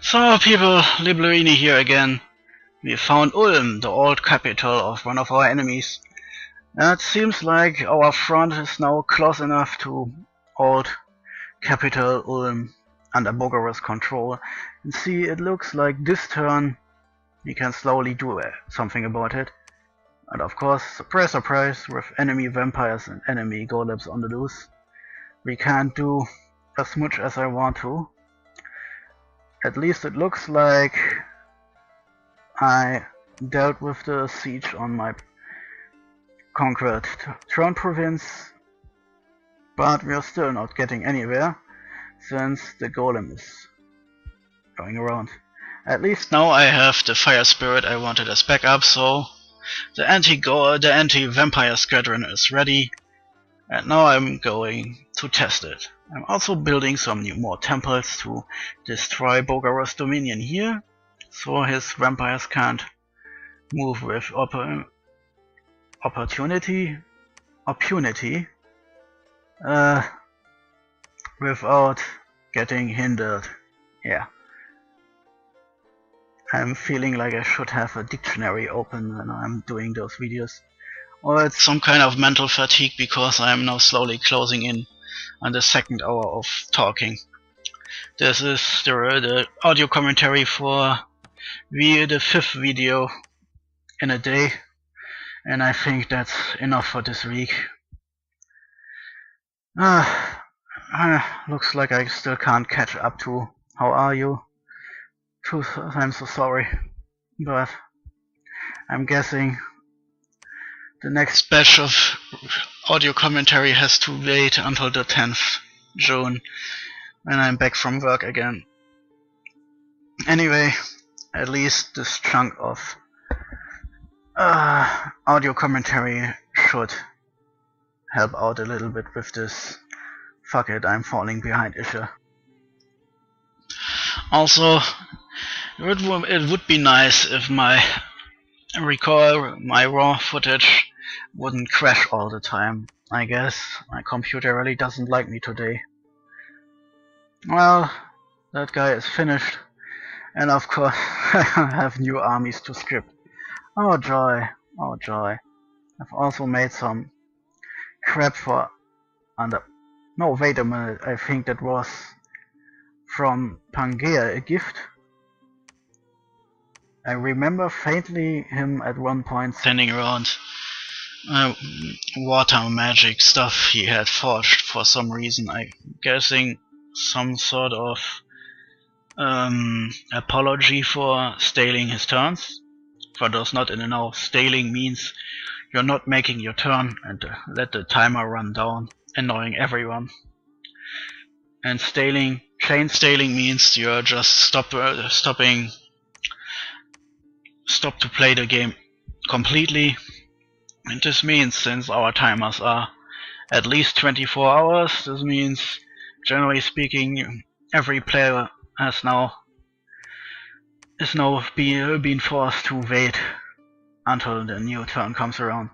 So people, Liblerini here again. We found Ulm, the old capital of one of our enemies. And it seems like our front is now close enough to old capital Ulm under Bogar's control. And see, it looks like this turn we can slowly do something about it. And of course, surprise surprise, with enemy vampires and enemy golems on the loose, we can't do as much as I want to. At least it looks like I dealt with the siege on my conquered throne province, but we are still not getting anywhere since the golem is going around. At least now I have the fire spirit I wanted as backup, so the anti-vampire squadron is ready, and now I'm going to test it. I'm also building some more temples to destroy Bogar's dominion here, so his vampires can't move with impunity without getting hindered. Yeah. I'm feeling like I should have a dictionary open when I'm doing those videos. Or it's some kind of mental fatigue because I'm now slowly closing in on the second hour of talking. This is the audio commentary for the 5th video in a day, and I think that's enough for this week. Looks like I still can't catch up to how are you. I'm so sorry, but I'm guessing the next batch of audio commentary has to wait until the 10th June when I'm back from work again. Anyway, at least this chunk of audio commentary should help out a little bit with this fuck it, I'm falling behind issue. Also, it would be nice if my raw footage wouldn't crash all the time. I guess my computer really doesn't like me today. Well, that guy is finished, and of course I have new armies to script. Oh joy, oh joy. I've also made some crap for no, wait a minute, I think that was from Pangea, a gift. I remember faintly him at one point standing around water magic stuff he had forged for some reason. I'm guessing some sort of apology for staling his turns. For those not in the know, staling means you're not making your turn and let the timer run down, annoying everyone. And chain staling means you're just stop to play the game completely. And this means, since our timers are at least 24 hours, this means, generally speaking, every player is now being forced to wait until the new turn comes around.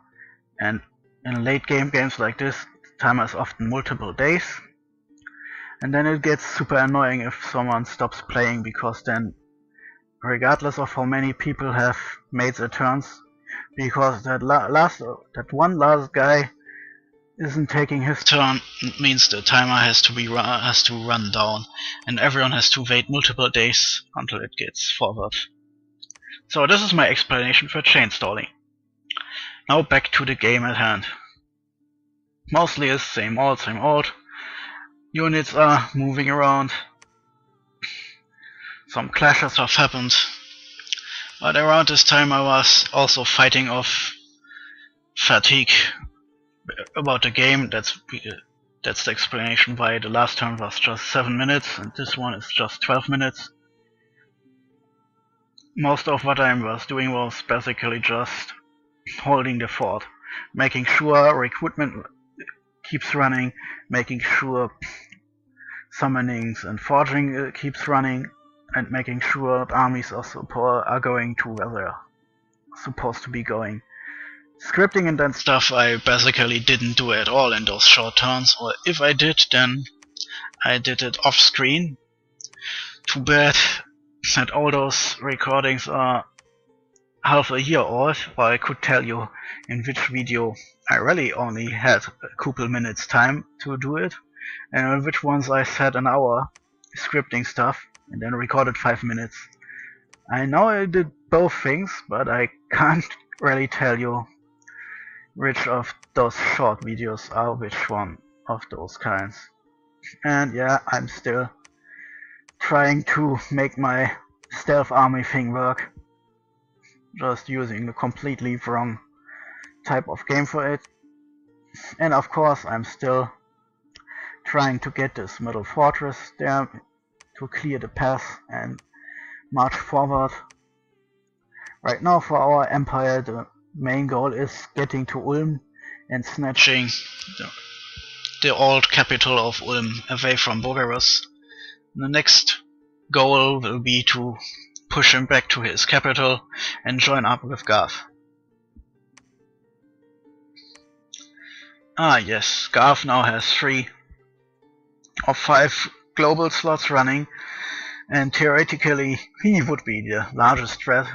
And in late game games like this, the timer is often multiple days. And then it gets super annoying if someone stops playing, because then, regardless of how many people have made their turns, because that one last guy isn't taking his turn, it means the timer has to run down, and everyone has to wait multiple days until it gets forward. So this is my explanation for chain stalling. Now back to the game at hand. Mostly it's same old. Units are moving around. Some clashes have happened, but around this time I was also fighting off fatigue about the game. That's the explanation why the last turn was just 7 minutes and this one is just 12 minutes. Most of what I was doing was basically just holding the fort, making sure recruitment keeps running, making sure summonings and forging keeps running, and making sure that armies are going to where they're supposed to be going. Scripting and that stuff I basically didn't do at all in those short turns, or if I did, then I did it off screen. Too bad that all those recordings are half a year old, or I could tell you in which video I really only had a couple minutes time to do it, and in which ones I sat an hour scripting stuff and then recorded 5 minutes. I know I did both things, but I can't really tell you which of those short videos are which one of those kinds. And yeah, I'm still trying to make my stealth army thing work, just using the completely wrong type of game for it. And of course I'm still trying to get this middle fortress there to clear the path and march forward. Right now for our empire the main goal is getting to Ulm and snatching the old capital of Ulm away from Bogarus. The next goal will be to push him back to his capital and join up with Garth. Ah yes, Garth now has 3 of 5 global slots running, and theoretically he would be the largest threat.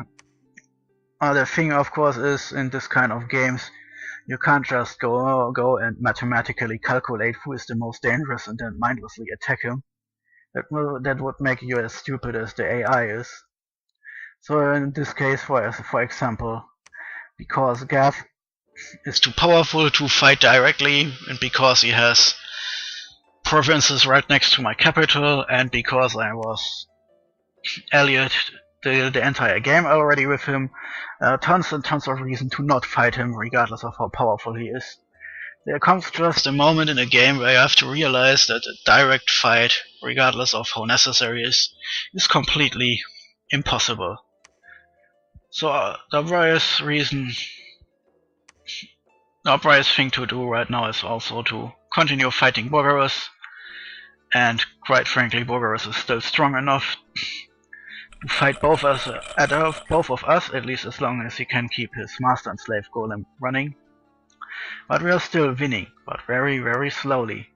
The thing of course is, in this kind of games you can't just go and mathematically calculate who is the most dangerous and then mindlessly attack him. That would make you as stupid as the AI is. So in this case, for example, because Garth is too powerful to fight directly, and because he has provinces right next to my capital, and because I was allied the entire game already with him, tons and tons of reason to not fight him regardless of how powerful he is. There comes just a moment in a game where you have to realize that a direct fight, regardless of how necessary it is completely impossible. So the obvious thing to do right now is also to continue fighting Bogarus, and quite frankly Bogarus is still strong enough to fight both of us, at least as long as he can keep his master and slave golem running. But we are still winning, but very, very slowly.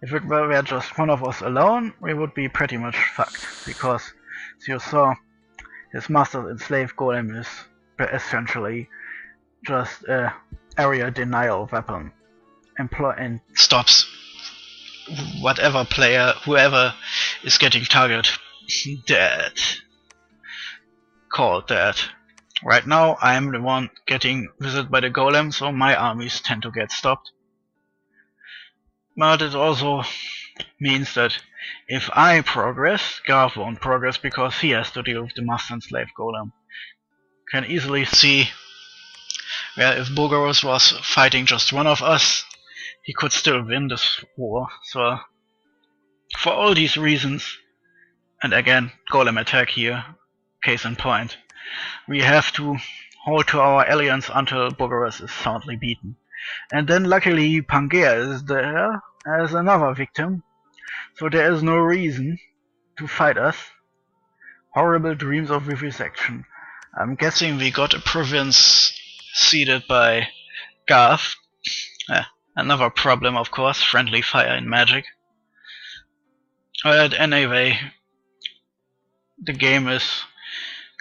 If it were just one of us alone, we would be pretty much fucked, because, as you saw, his master and slave golem is essentially just a area denial weapon. And stops whatever player, whoever is getting targeted, dead. Called dead. Right now I'm the one getting visited by the golem, so my armies tend to get stopped. But it also means that if I progress, Garth won't progress because he has to deal with the master and slave golem. Can easily see where if Bogarus was fighting just one of us, he could still win this war. So for all these reasons, and again golem attack here, case in point, we have to hold to our alliance until Bogarus is soundly beaten. And then luckily Pangea is there as another victim, so there is no reason to fight us. Horrible dreams of vivisection. I'm guessing we got a province ceded by Garth. Another problem of course, friendly fire in Magic. But anyway, the game is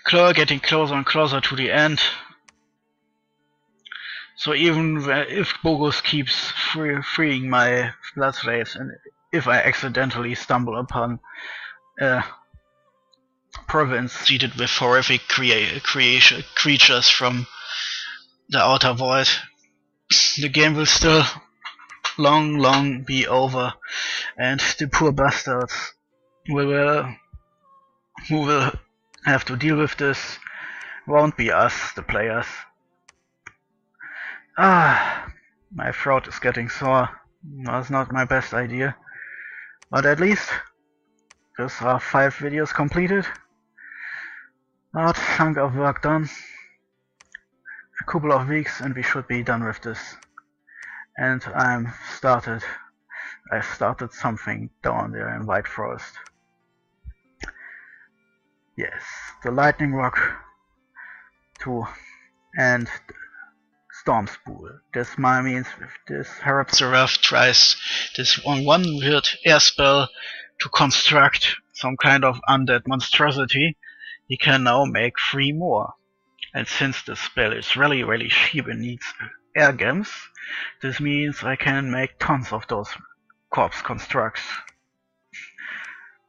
getting closer and closer to the end. So even if Bogus keeps freeing my blood slaves, and if I accidentally stumble upon a province seeded with horrific creatures from the outer void, the game will still long be over, and the poor bastards who will have to deal with this won't be us, the players. My throat is getting sore. That's not my best idea. But at least, these are 5 videos completed. A chunk of work done. A couple of weeks and we should be done with this. And I started something down there in White Forest. Yes, the lightning rock to and storm spool. This means with this Harapsaraf tries this one weird air spell to construct some kind of undead monstrosity, he can now make 3 more. And since the spell is really cheap and needs air gems, this means I can make tons of those corpse constructs.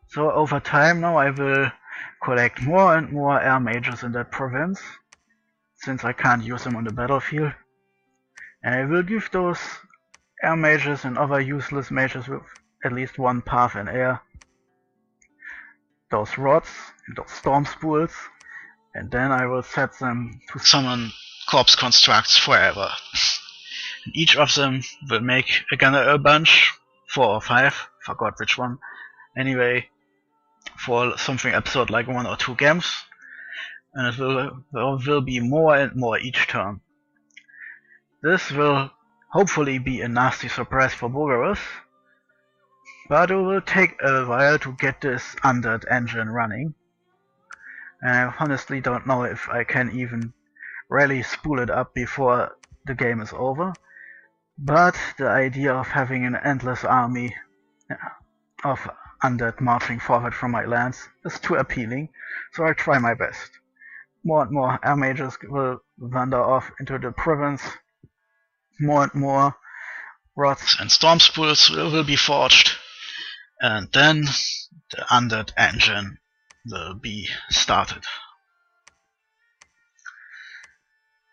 So over time now I will collect more and more air mages in that province, since I can't use them on the battlefield. And I will give those air mages and other useless mages with at least 1 path in air those rods and those storm spools, and then I will set them to summon corpse constructs forever. And each of them will make again a bunch, 4 or 5, forgot which one. Anyway, for something absurd like 1 or 2 gems, and there will be more and more each turn. This will hopefully be a nasty surprise for Bogarus, but it will take a while to get this undead engine running. And I honestly don't know if I can even really spool it up before the game is over. But the idea of having an endless army of undead marching forward from my lands is too appealing, so I'll try my best. More and more air mages will wander off into the province. More and more rods and storm spools will be forged. And then the undead engine will be started.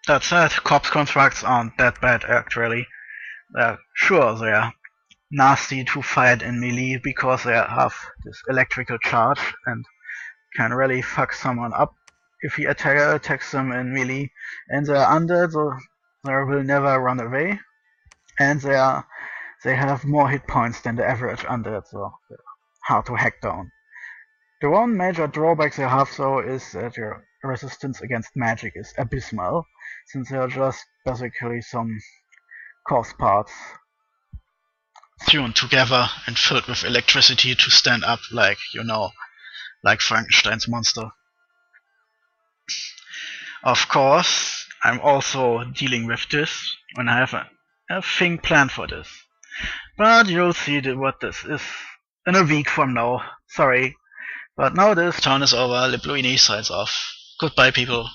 That said, corpse constructs aren't that bad actually. Sure, they are nasty to fight in melee because they have this electrical charge and can really fuck someone up if the attacker attacks them in melee. And they are undead, so they will never run away. And they have more hit points than the average undead, so they're hard to hack down. The one major drawback they have though is that their resistance against magic is abysmal, since they are just basically some corpse parts thrown together and filled with electricity to stand up like, like Frankenstein's monster. Of course, I'm also dealing with this when I have a thing planned for this. But you'll see what this is in a week from now. Sorry. But now this turn is over, Lebluini signs off. Goodbye, people.